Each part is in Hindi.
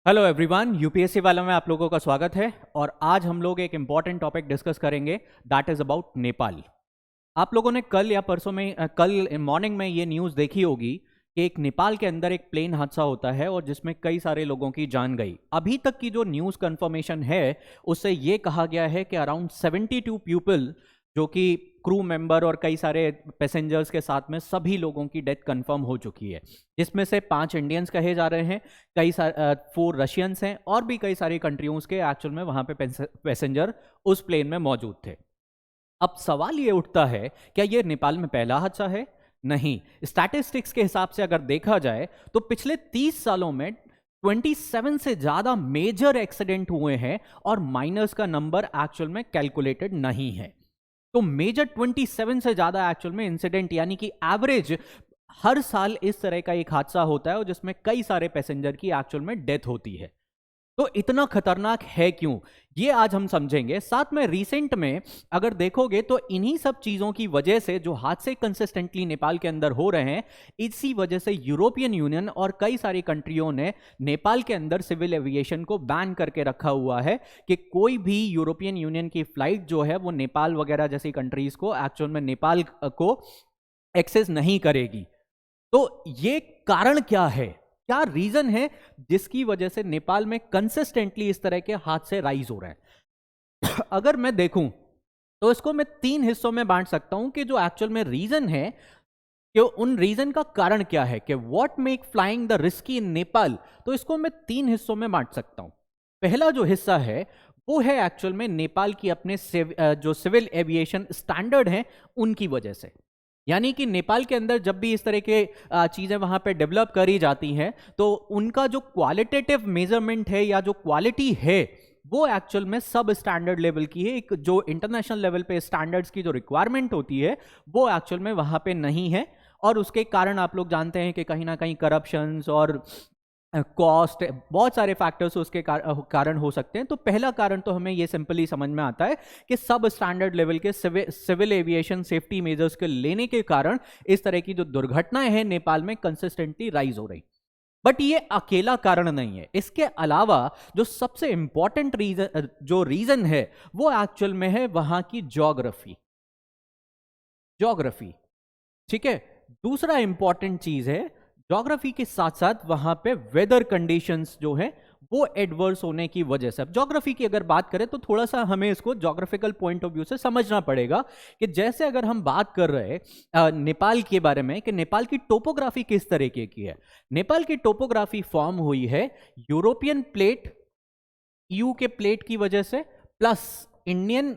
हेलो एवरीवन, यूपीएससी वालों में आप लोगों का स्वागत है। और आज हम लोग एक इंपॉर्टेंट टॉपिक डिस्कस करेंगे, दैट इज अबाउट नेपाल। आप लोगों ने कल या परसों में कल मॉर्निंग में ये न्यूज़ देखी होगी कि एक नेपाल के अंदर एक प्लेन हादसा होता है और जिसमें कई सारे लोगों की जान गई। अभी तक की जो न्यूज़ कंफर्मेशन है उससे ये कहा गया है कि अराउंड 72 पीपल, जो कि क्रू मेंबर और कई सारे पैसेंजर्स के साथ में सभी लोगों की डेथ कंफर्म हो चुकी है, जिसमें से 5 इंडियंस कहे जा रहे हैं, 4 रशियंस हैं और भी कई सारी कंट्रियों के एक्चुअल में वहां पे पैसेंजर उस प्लेन में मौजूद थे। अब सवाल ये उठता है, क्या ये नेपाल में पहला हादसा है? नहीं। स्टैटिस्टिक्स के हिसाब से अगर देखा जाए तो पिछले 30 सालों में 27 से ज्यादा मेजर एक्सीडेंट हुए हैं और माइनर्स का नंबर एक्चुअल में कैलकुलेटेड नहीं है। तो मेजर 27 से ज्यादा एक्चुअल में इंसिडेंट, यानी कि एवरेज हर साल इस तरह का एक हादसा होता है और जिसमें कई सारे पैसेंजर की एक्चुअल में डेथ होती है। तो इतना खतरनाक है क्यों, ये आज हम समझेंगे। साथ में रिसेंट में अगर देखोगे तो इन्हीं सब चीजों की वजह से जो हादसे कंसिस्टेंटली नेपाल के अंदर हो रहे हैं, इसी वजह से यूरोपियन यूनियन और कई सारी कंट्रियों ने नेपाल के अंदर सिविल एविएशन को बैन करके रखा हुआ है कि कोई भी यूरोपियन यूनियन की फ्लाइट जो है वो नेपाल वगैरह जैसी कंट्रीज को एक्चुअल में नेपाल को एक्सेस नहीं करेगी। तो ये कारण क्या है, क्या रीजन है जिसकी वजह से नेपाल में कंसिस्टेंटली इस तरह के हादसे राइज हो रहे हैं? अगर मैं देखूं तो इसको मैं 3 हिस्सों में बांट सकता हूं कि जो एक्चुअल में रीजन है कि उन रीजन का कारण क्या है, कि what make flying the risky in Nepal. तो इसको मैं 3 हिस्सों में बांट सकता हूं। पहला जो हिस्सा है वो है एक्चुअल में नेपाल की अपने जो सिविल एविएशन स्टैंडर्ड हैं उनकी वजह से। यानी कि नेपाल के अंदर जब भी इस तरह के चीज़ें वहाँ पे डेवलप करी जाती हैं तो उनका जो क्वालिटेटिव मेजरमेंट है या जो क्वालिटी है वो एक्चुअल में सब स्टैंडर्ड लेवल की है। एक जो इंटरनेशनल लेवल पे स्टैंडर्ड्स की जो रिक्वायरमेंट होती है वो एक्चुअल में वहाँ पे नहीं है। और उसके कारण आप लोग जानते हैं कि कहीं ना कहीं करप्शंस और कॉस्ट, बहुत सारे फैक्टर्स उसके कारण हो सकते हैं। तो पहला कारण तो हमें ये सिंपली समझ में आता है कि सब स्टैंडर्ड लेवल के सिविल एविएशन सेफ्टी मेजर्स के लेने के कारण इस तरह की जो दुर्घटनाएं हैं नेपाल में कंसिस्टेंटली राइज हो रही। बट ये अकेला कारण नहीं है। इसके अलावा जो सबसे इंपॉर्टेंट रीजन है वो एक्चुअल में है वहां की ज्योग्राफी। ठीक है। दूसरा इंपॉर्टेंट चीज है, ज्योग्राफी के साथ साथ वहां पे वेदर कंडीशंस जो है वो एडवर्स होने की वजह से। अब ज्योग्राफी की अगर बात करें तो थोड़ा सा हमें इसको ज्योग्राफिकल पॉइंट ऑफ व्यू से समझना पड़ेगा कि जैसे अगर हम बात कर रहे नेपाल के बारे में कि नेपाल की टोपोग्राफी किस तरीके की है। नेपाल की टोपोग्राफी फॉर्म हुई है यूरोपियन प्लेट, यू के प्लेट की वजह से, प्लस इंडियन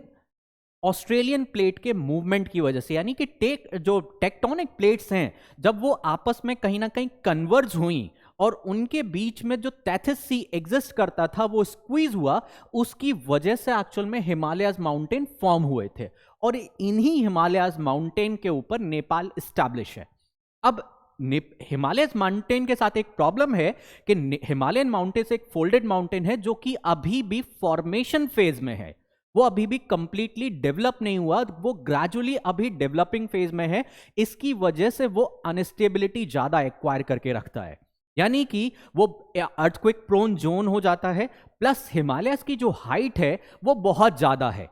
ऑस्ट्रेलियन प्लेट के मूवमेंट की वजह से। यानी कि जो टेक्टोनिक प्लेट्स हैं जब वो आपस में कहीं ना कहीं कन्वर्ज हुई और उनके बीच में जो टेथिस सी एग्जिस्ट करता था वो स्क्वीज हुआ, उसकी वजह से एक्चुअल में हिमालयाज माउंटेन फॉर्म हुए थे और इन्हीं हिमालयाज माउंटेन के ऊपर नेपाल स्टैब्लिश है। अब हिमालयस माउंटेन के साथ एक प्रॉब्लम है कि हिमालयन माउंटेन एक फोल्डेड माउंटेन है जो कि अभी भी फॉर्मेशन फेज में है, वो अभी भी कंप्लीटली डेवलप नहीं हुआ, वो ग्रेजुअली अभी डेवलपिंग फेज में है। इसकी वजह से वो अनस्टेबिलिटी ज्यादा एक्वायर करके रखता है, यानी कि वो अर्थक्वेक प्रोन जोन हो जाता है। प्लस हिमालयस की जो हाइट है वो बहुत ज्यादा है,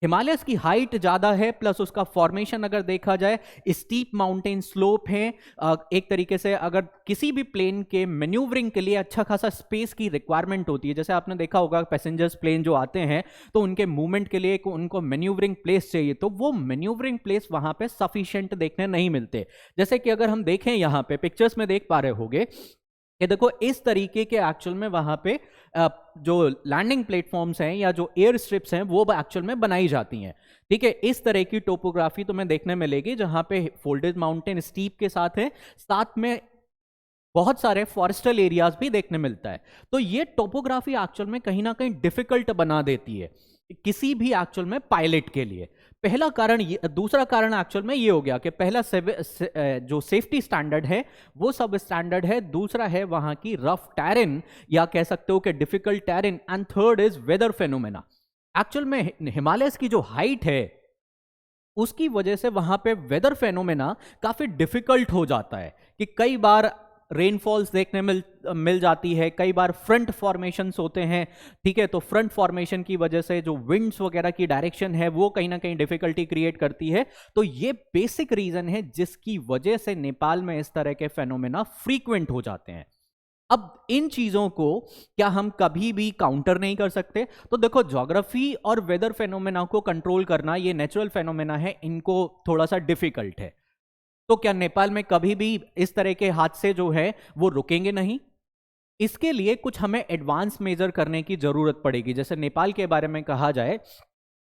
हिमालयस की हाइट ज्यादा है, प्लस उसका फॉर्मेशन अगर देखा जाए स्टीप माउंटेन स्लोप है। एक तरीके से अगर किसी भी प्लेन के मैन्यूवरिंग के लिए अच्छा खासा स्पेस की रिक्वायरमेंट होती है, जैसे आपने देखा होगा पैसेंजर्स प्लेन जो आते हैं तो उनके मूवमेंट के लिए उनको मैन्यूवरिंग प्लेस चाहिए, तो वो मैन्यूवरिंग प्लेस वहां पे सफिशिएंट देखने नहीं मिलते। जैसे कि अगर हम देखें यहाँ पे पिक्चर्स में देख पा रहे होंगे कि देखो इस तरीके के एक्चुअल में वहां पे जो लैंडिंग प्लेटफॉर्म्स हैं या जो एयर स्ट्रिप्स हैं वो एक्चुअल में बनाई जाती हैं। ठीक है, इस तरह की टोपोग्राफी तुम्हें देखने मिलेगी जहां पे फोल्डेड माउंटेन स्टीप के साथ है, साथ में बहुत सारे फॉरेस्टल एरियाज भी देखने मिलता है। तो ये टोपोग्राफी एक्चुअल में कहीं ना कहीं डिफिकल्ट बना देती है किसी भी एक्चुअल में पायलट के लिए। पहला कारण ये, दूसरा कारण एक्चुअल में ये हो गया कि पहला जो सेफ्टी स्टैंडर्ड है वो सब स्टैंडर्ड है, दूसरा है वहां की रफ टेरेन या कह सकते हो कि difficult terrain, and third is whether phenomena. Actual में हिमालयस की जो हाइट है उसकी वजह से वहां पे वेदर फेनोमेना काफी डिफिकल्ट हो जाता है कि कई बार रेनफॉल्स देखने मिल जाती है, कई बार फ्रंट फॉर्मेशंस होते हैं, ठीक है। तो फ्रंट फॉर्मेशन की वजह से जो विंड्स वगैरह की डायरेक्शन है वो कहीं ना कहीं डिफिकल्टी क्रिएट करती है। तो ये बेसिक रीजन है जिसकी वजह से नेपाल में इस तरह के फेनोमेना फ्रीक्वेंट हो जाते हैं। अब इन चीजों को क्या हम कभी भी काउंटर नहीं कर सकते? तो देखो, ज्योग्राफी और वेदर फेनोमेना को कंट्रोल करना, ये नेचुरल फेनोमेना है, इनको थोड़ा सा डिफिकल्ट है। तो क्या नेपाल में कभी भी इस तरह के हादसे जो है वो रुकेंगे नहीं? इसके लिए कुछ हमें एडवांस मेजर करने की जरूरत पड़ेगी। जैसे नेपाल के बारे में कहा जाए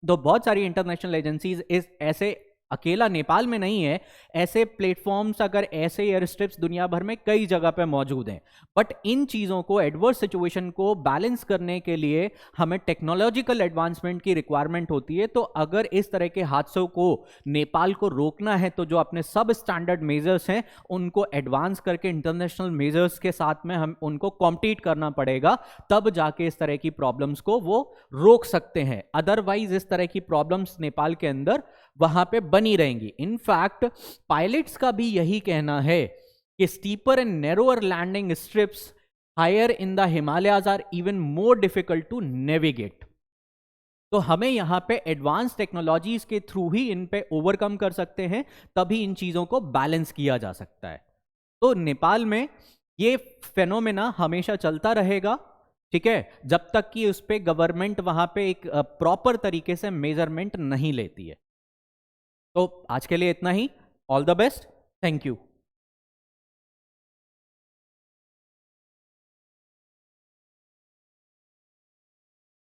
तो बहुत सारी इंटरनेशनल एजेंसीज इस ऐसे, अकेला नेपाल में नहीं है, ऐसे प्लेटफॉर्म्स, अगर ऐसे एयर स्ट्रिप्स दुनिया भर में कई जगह पे मौजूद हैं। बट इन चीज़ों को, एडवर्स सिचुएशन को बैलेंस करने के लिए हमें टेक्नोलॉजिकल एडवांसमेंट की रिक्वायरमेंट होती है। तो अगर इस तरह के हादसों को नेपाल को रोकना है तो जो अपने सब स्टैंडर्ड मेजर्स हैं उनको एडवांस करके इंटरनेशनल मेजर्स के साथ में हम उनको कॉम्पीट करना पड़ेगा, तब जाके इस तरह की प्रॉब्लम्स को वो रोक सकते हैं। अदरवाइज इस तरह की प्रॉब्लम्स नेपाल के अंदर वहां पे बनी रहेंगी। इनफैक्ट पायलट्स का भी यही कहना है कि steeper and narrower landing strips higher in the Himalayas are even more difficult to navigate. तो हमें यहां पे एडवांस टेक्नोलॉजीज के थ्रू ही इन पे ओवरकम कर सकते हैं, तभी इन चीजों को बैलेंस किया जा सकता है। तो नेपाल में ये फेनोमेना हमेशा चलता रहेगा, ठीक है, जब तक कि उस पे गवर्नमेंट वहां पे एक प्रॉपर तरीके से मेजरमेंट नहीं लेती है। तो आज के लिए इतना ही। All the best, thank you.